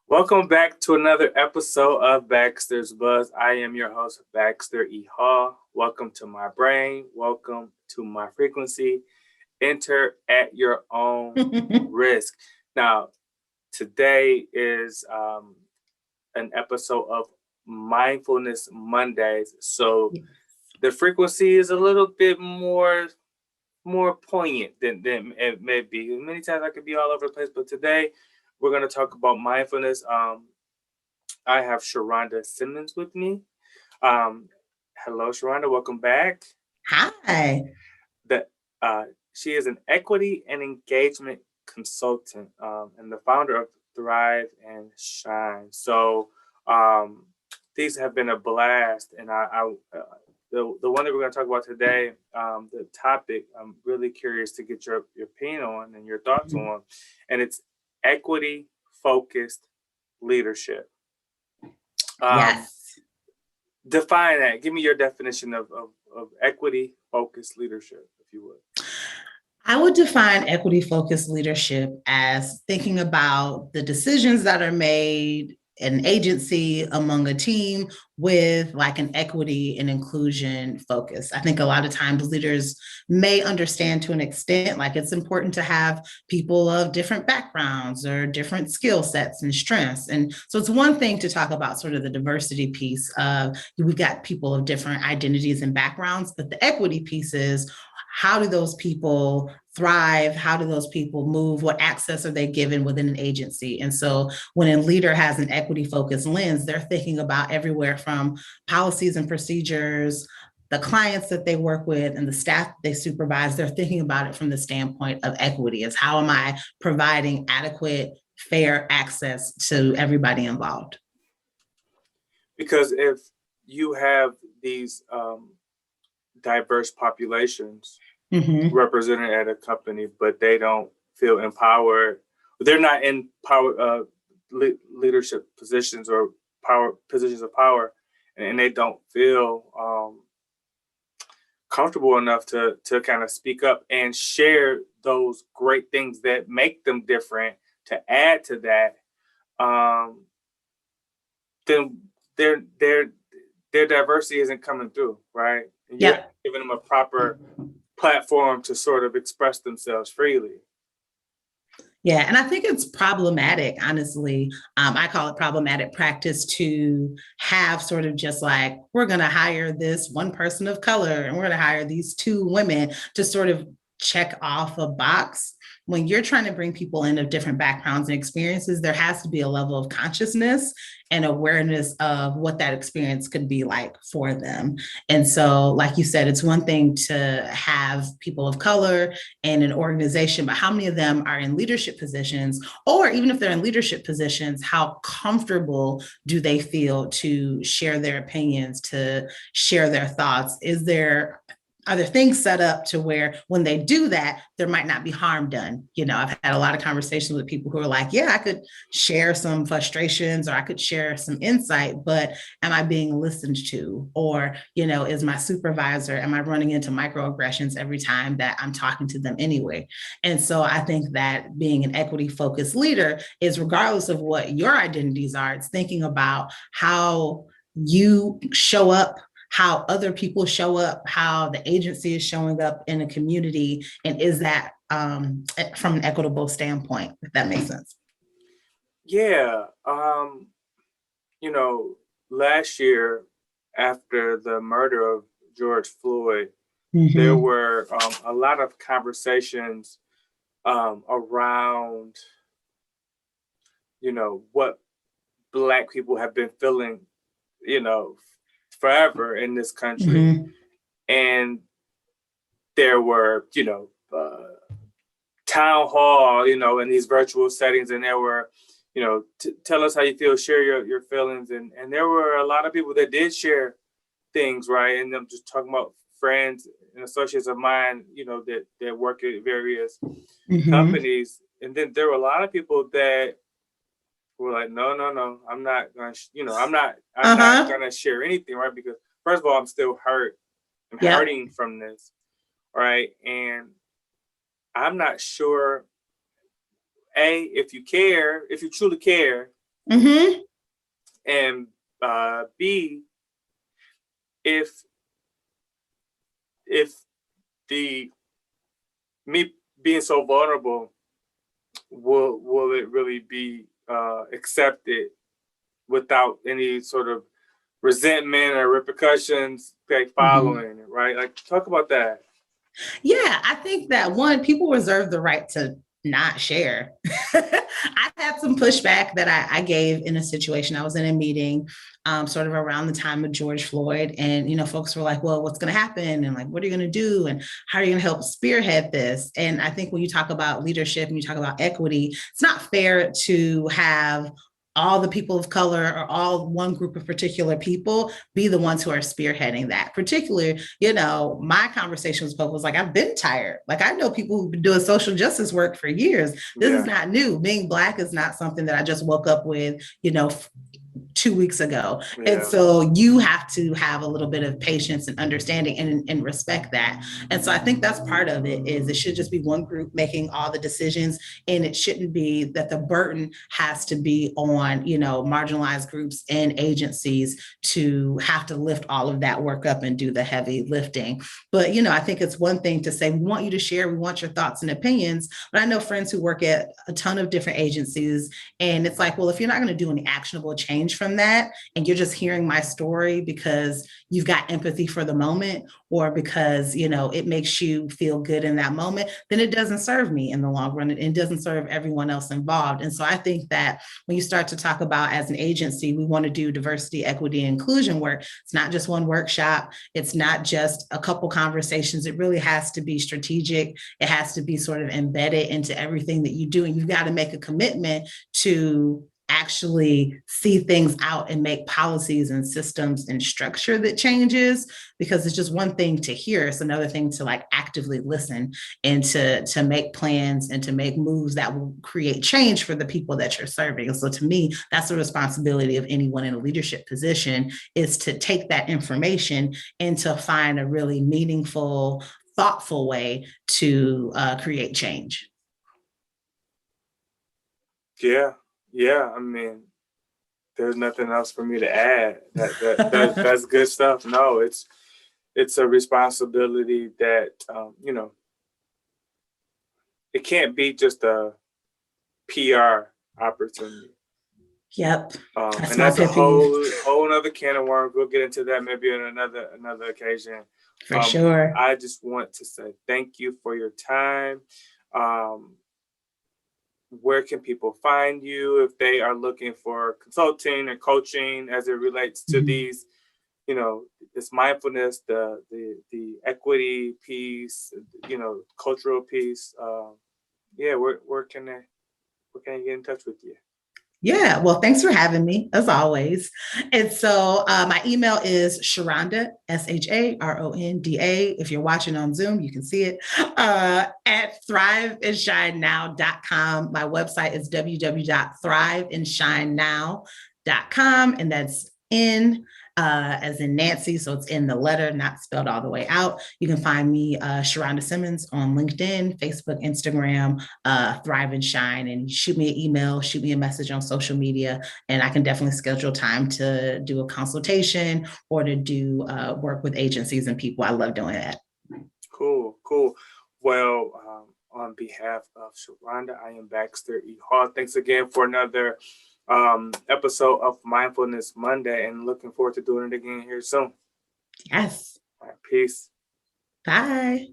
Welcome back to another episode of Baxter's Buzz. I am your host, Baxter E. Hall. Welcome to my brain. Welcome to my frequency. Enter at your own risk. Now, today is an episode of Mindfulness Mondays. So the frequency is a little bit more poignant than it may be. Many times I could be all over the place, but today we're going to talk about mindfulness. I have Sharonda Simmons with me. Um, Hello, Sharonda. Welcome back. Hi. The, she is an equity and engagement consultant and the founder of Thrive and Shine. So um, these have been a blast, and the one that we're going to talk about today, the topic, I'm really curious to get your opinion on and your thoughts on, and it's equity focused leadership. Um, Yes. Define that. Give me your definition of equity focused leadership, if you would. I would define equity focused leadership as thinking about the decisions that are made an agency among a team with like an equity and inclusion focus. I think a lot of times leaders may understand to an extent like it's important to have people of different backgrounds or different skill sets and strengths. And so it's one thing to talk about sort of the diversity piece of we've got people of different identities and backgrounds, but the equity piece is how do those people thrive? How do those people move? What access are they given within an agency? And so when a leader has an equity focused lens, they're thinking about everywhere from policies and procedures, the clients that they work with and the staff they supervise. They're thinking about it from the standpoint of equity. Is how am I providing adequate, fair access to everybody involved? Because if you have these diverse populations represented at a company, but they don't feel empowered, they're not in power leadership positions or power positions of power, and they don't feel comfortable enough to kind of speak up and share those great things that make them different to add to that, um, then their diversity isn't coming through, right? And you're Yep. giving them a proper platform to sort of express themselves freely. Yeah, and I think it's problematic, honestly. I call it problematic practice to have sort of just like, we're going to hire this one person of color and we're going to hire these two women to sort of check off a box. When you're trying to bring people in of different backgrounds and experiences, there has to be a level of consciousness and awareness of what that experience could be like for them. And so, like you said, it's one thing to have people of color in an organization, but how many of them are in leadership positions? Or even if they're in leadership positions, how comfortable do they feel to share their opinions, to share their thoughts? Are there things set up to where when they do that, there might not be harm done? I've had a lot of conversations with people who are like, yeah, I could share some frustrations or I could share some insight, but am I being listened to? Or, is my supervisor, am I running into microaggressions every time that I'm talking to them anyway? And so I think that being an equity focused leader is regardless of what your identities are, it's thinking about how you show up, how other people show up, how the agency is showing up in a community, and is that from an equitable standpoint, if that makes sense. Yeah. You know, last year after the murder of George Floyd, there Mm-hmm. were a lot of conversations around, what Black people have been feeling, you know, forever in this country. Mm-hmm. And there were, town hall, in these virtual settings, and there were, tell us how you feel, share your feelings, and there were a lot of people that did share things, right? And I'm just talking about friends and associates of mine, that work at various Mm-hmm. companies, and then there were a lot of people that were like, no, no, no, I'm not gonna, I'm not Uh-huh. gonna share anything, right? Because first of all, I'm still hurt, I'm Yep. hurting from this, right? And I'm not sure, if you truly care, Mm-hmm. And B, if if the me being so vulnerable, will it really be accepted without any sort of resentment or repercussions like Mm-hmm. following it, right? Like, talk about that. Yeah, I think that one, people reserve the right to not share. I had some pushback that I gave in a situation. I was in a meeting sort of around the time of George Floyd. And, folks were like, well, what's going to happen? And like, what are you going to do? And how are you going to help spearhead this? And I think when you talk about leadership and you talk about equity, it's not fair to have all the people of color or all one group of particular people be the ones who are spearheading that. Particularly, my conversation with folks was like, I've been tired. Like, I know people who've been doing social justice work for years. This is not new. Being Black is not something that I just woke up with, 2 weeks ago. Yeah. And so you have to have a little bit of patience and understanding and respect that. And so I think that's part of it. Is it should just be one group making all the decisions, and it shouldn't be that the burden has to be on, marginalized groups and agencies to have to lift all of that work up and do the heavy lifting. But, I think it's one thing to say, we want you to share, we want your thoughts and opinions. But I know friends who work at a ton of different agencies, and it's like, well, if you're not going to do any actionable change from that, and you're just hearing my story because you've got empathy for the moment, or because, it makes you feel good in that moment, then it doesn't serve me in the long run. It doesn't serve everyone else involved. And so I think that when you start to talk about, as an agency, we want to do diversity, equity, and inclusion work, it's not just one workshop. It's not just a couple conversations. It really has to be strategic. It has to be sort of embedded into everything that you do. And you've got to make a commitment to actually see things out and make policies and systems and structure that changes, because it's just one thing to hear. It's another thing to like actively listen and to make plans and to make moves that will create change for the people that you're serving. And so to me, that's the responsibility of anyone in a leadership position, is to take that information and to find a really meaningful, thoughtful way to create change. Yeah. I mean, there's nothing else for me to add. That's good stuff. No, it's a responsibility that it can't be just a PR opportunity. Yep. And that's a whole other can of worms. We'll get into that maybe on another occasion. For sure. I just want to say thank you for your time. Where can people find you if they are looking for consulting or coaching as it relates to these, this mindfulness, the equity piece, cultural piece? Where can you get in touch with you? Yeah, well, thanks for having me, as always. And so my email is Sharonda, SHARONDA. If you're watching on Zoom, you can see it, at thriveandshinenow.com. My website is www.thriveandshinenow.com. And that's as in Nancy, so it's in the letter, not spelled all the way out. You can find me, Sharonda Simmons, on LinkedIn, Facebook, Instagram, Thrive and Shine, and shoot me an email, shoot me a message on social media, and I can definitely schedule time to do a consultation or to do work with agencies and people. I love doing that. Cool. Well, on behalf of Sharonda, I am Baxter E. Hall. Thanks again for another episode of Mindfulness Monday, and looking forward to doing it again here soon. Yes. All right, peace. Bye.